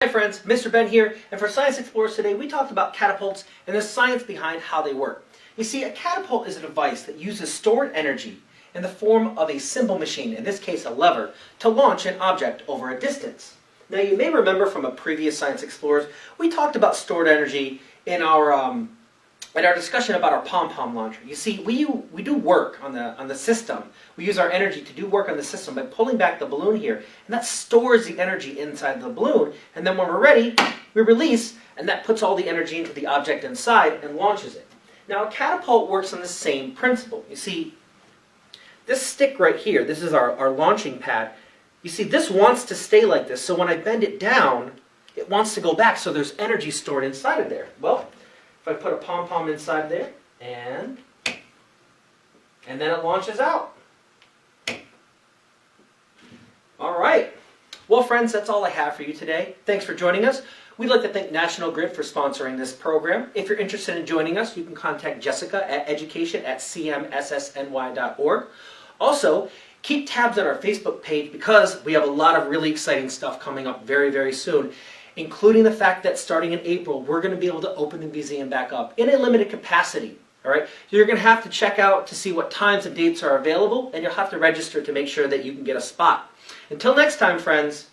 Hi friends, Mr. Ben here, and for Science Explorers today we talked about catapults and the science behind how they work. You see, a catapult is a device that uses stored energy in the form of a simple machine, in this case a lever, to launch an object over a distance. Now you may remember from a previous Science Explorers, we talked about stored energy in our discussion about our pom-pom launcher. You see, we do work on the system. We use our energy to do work on the system by pulling back the balloon here, and that stores the energy inside the balloon, and then when we're ready, we release, and that puts all the energy into the object inside and launches it. Now a catapult works on the same principle. You see, this stick right here, this is our launching pad. You see, this wants to stay like this, so when I bend it down, it wants to go back, so there's energy stored inside of there. Well, if I put a pom-pom inside there, and then it launches out. All right. Well, friends, that's all I have for you today. Thanks for joining us. We'd like to thank National Grid for sponsoring this program. If you're interested in joining us, you can contact Jessica at education@cmssny.org. Also, keep tabs on our Facebook page because we have a lot of really exciting stuff coming up very, very soon, including the fact that starting in April, we're going to be able to open the museum back up in a limited capacity. All right? So you're going to have to check out to see what times and dates are available, and you'll have to register to make sure that you can get a spot. Until next time, friends.